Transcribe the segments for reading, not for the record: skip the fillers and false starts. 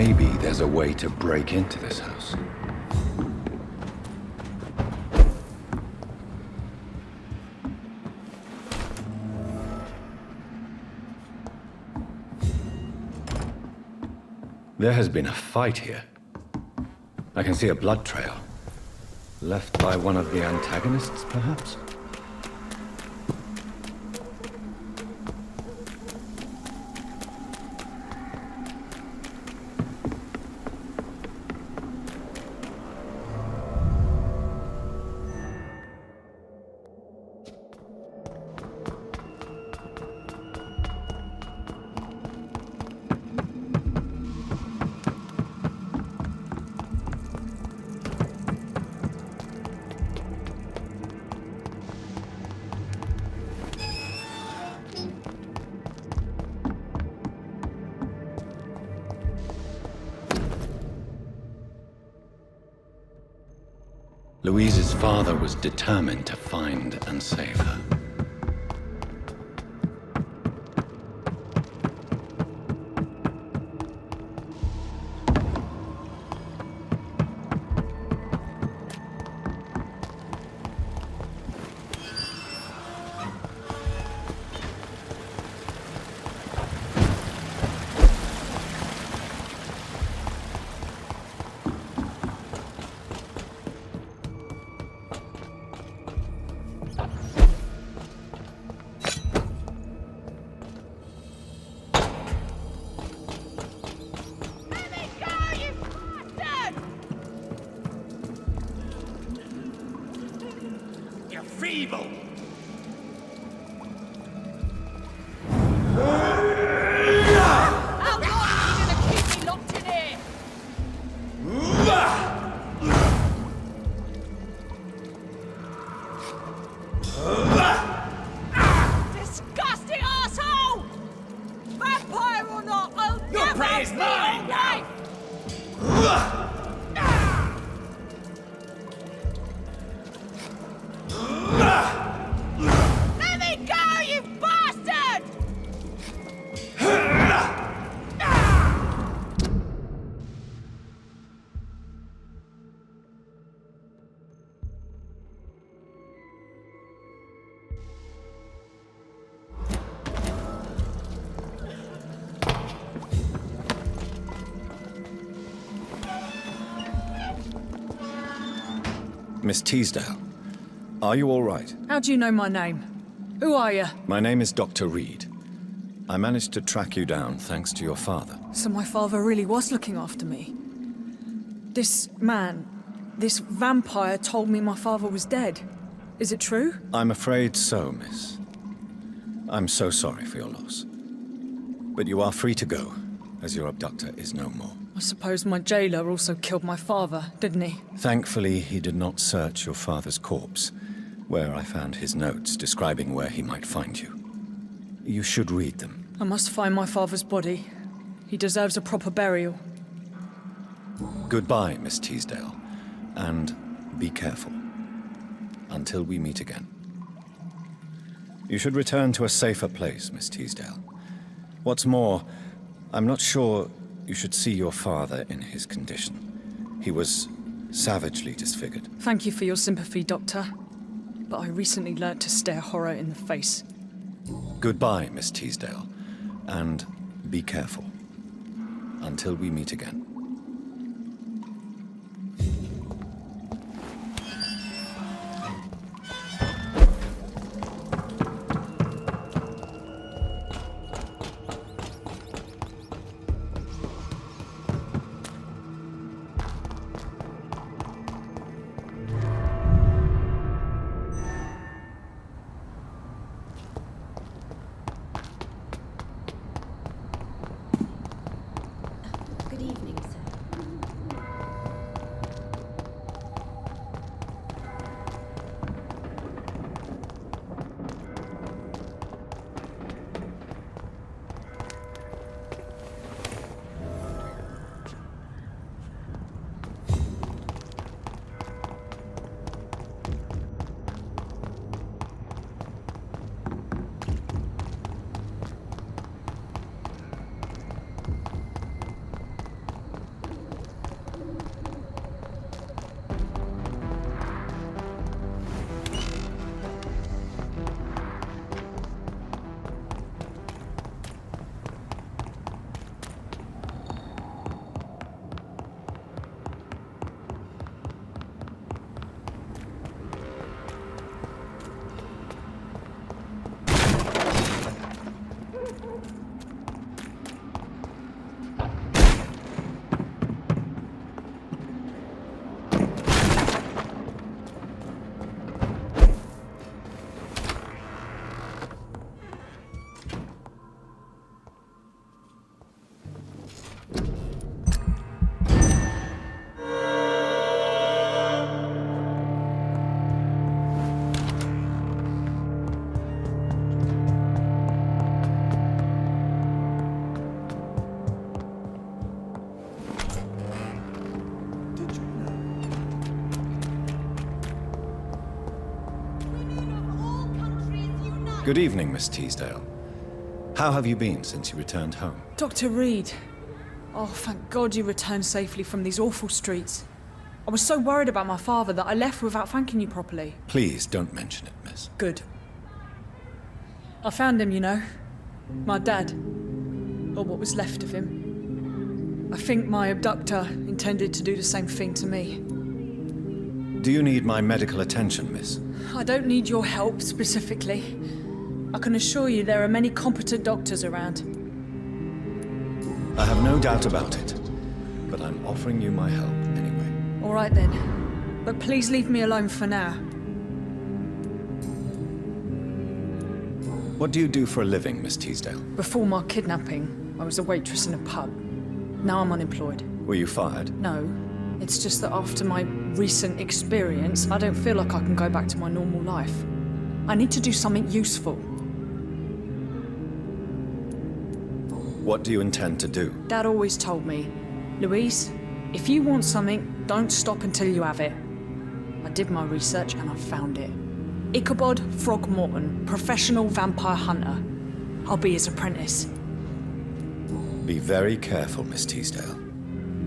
Maybe there's a way to break into this house. There has been a fight here. I can see a blood trail. Left by one of the antagonists, perhaps? Louise's father was determined to find and save her. Feeble! How long are you gonna keep me locked in here? Disgusting asshole! Vampire or not, I'll Your never prey is be mine alright. Let me go, you bastard! Miss Teasdale, are you all right? How do you know my name? Who are you? My name is Dr. Reed. I managed to track you down thanks to your father. So my father really was looking after me. This man, this vampire told me my father was dead. Is it true? I'm afraid so, miss. I'm so sorry for your loss. But you are free to go, as your abductor is no more. I suppose my jailer also killed my father, didn't he? Thankfully, he did not search your father's corpse, where I found his notes describing where he might find you. You should read them. I must find my father's body. He deserves a proper burial. Goodbye, Miss Teasdale, and be careful. Until we meet again. You should return to a safer place, Miss Teasdale. What's more, I'm not sure you should see your father in his condition. He was savagely disfigured. Thank you for your sympathy, Doctor. But I recently learnt to stare horror in the face. Goodbye, Miss Teasdale, and be careful. Until we meet again. Good evening, Good evening, Miss Teasdale. How have you been since you returned home? Dr. Reed. Oh, thank God you returned safely from these awful streets. I was so worried about my father that I left without thanking you properly. Please don't mention it, miss. Good. I found him, you know. My dad. Or what was left of him. I think my abductor intended to do the same thing to me. Do you need my medical attention, miss? I don't need your help specifically. I can assure you there are many competent doctors around. I have no doubt about it, but I'm offering you my help anyway. All right then. But please leave me alone for now. What do you do for a living, Miss Teasdale? Before my kidnapping, I was a waitress in a pub. Now I'm unemployed. Were you fired? No. It's just that after my recent experience, I don't feel like I can go back to my normal life. I need to do something useful. What do you intend to do? Dad always told me, Louise, if you want something, don't stop until you have it. I did my research and I found it. Ichabod Throgmorton, professional vampire hunter. I'll be his apprentice. Be very careful, Miss Teasdale.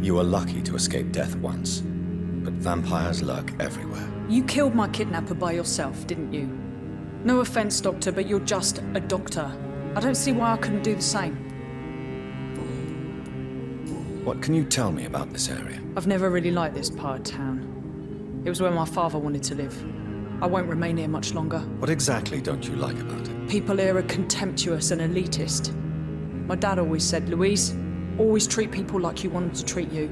You were lucky to escape death once, but vampires lurk everywhere. You killed my kidnapper by yourself, didn't you? No offense, Doctor, but you're just a doctor. I don't see why I couldn't do the same. What can you tell me about this area? I've never really liked this part of town. It was where my father wanted to live. I won't remain here much longer. What exactly don't you like about it? People here are contemptuous and elitist. My dad always said, Louise, always treat people like you want them to treat you.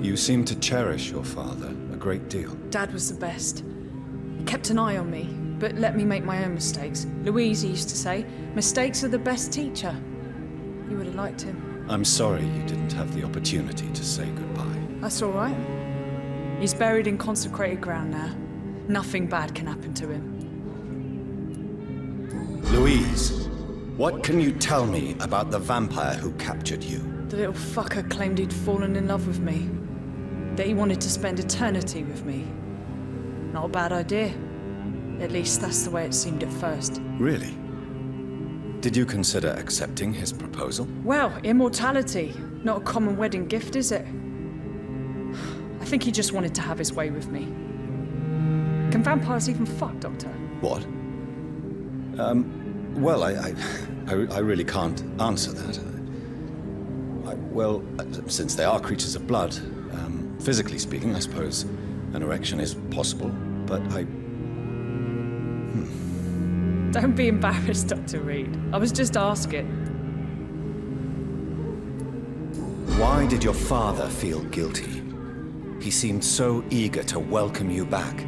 You seem to cherish your father a great deal. Dad was the best. He kept an eye on me, but let me make my own mistakes. Louise used to say, mistakes are the best teacher. You would have liked him. I'm sorry you didn't have the opportunity to say goodbye. That's all right. He's buried in consecrated ground now. Nothing bad can happen to him. Louise, what can you tell me about the vampire who captured you? The little fucker claimed he'd fallen in love with me. That he wanted to spend eternity with me. Not a bad idea. At least that's the way it seemed at first. Really? Did you consider accepting his proposal? Well, immortality. Not a common wedding gift, is it? I think he just wanted to have his way with me. Can vampires even fuck, Doctor? What? Well, I really can't answer that. Well, since they are creatures of blood, physically speaking, I suppose an erection is possible, but Don't be embarrassed, Dr. Reed. I was just asking. Why did your father feel guilty? He seemed so eager to welcome you back,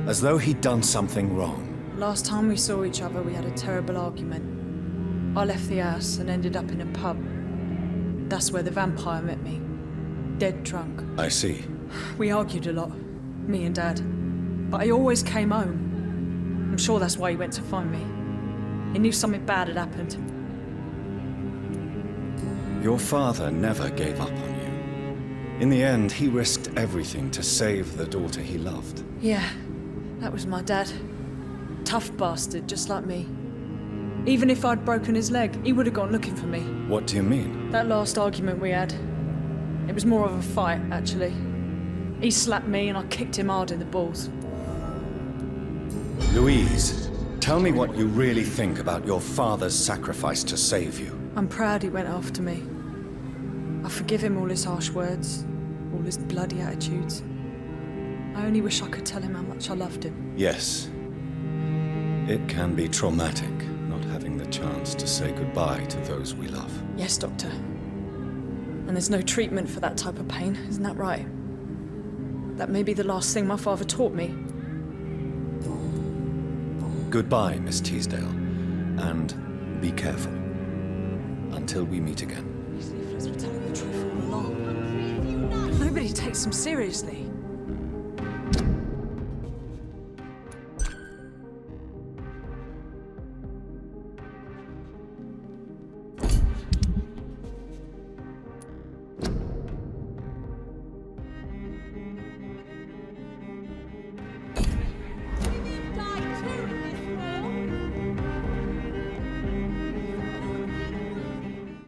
as though he'd done something wrong. Last time we saw each other, we had a terrible argument. I left the house and ended up in a pub. That's where the vampire met me. Dead drunk. I see. We argued a lot, me and Dad. But I always came home. I'm sure that's why he went to find me. He knew something bad had happened. Your father never gave up on you. In the end, he risked everything to save the daughter he loved. Yeah, that was my dad. Tough bastard, just like me. Even if I'd broken his leg, he would have gone looking for me. What do you mean? That last argument we had, it was more of a fight, actually. He slapped me and I kicked him hard in the balls. Louise, tell me what you really think about your father's sacrifice to save you. I'm proud he went after me. I forgive him all his harsh words, all his bloody attitudes. I only wish I could tell him how much I loved him. Yes. It can be traumatic, not having the chance to say goodbye to those we love. Yes, Doctor. And there's no treatment for that type of pain, isn't that right? That may be the last thing my father taught me. Goodbye, Miss Teasdale, and be careful. Until we meet again. These leaflets were telling the truth all along. Nobody takes them seriously.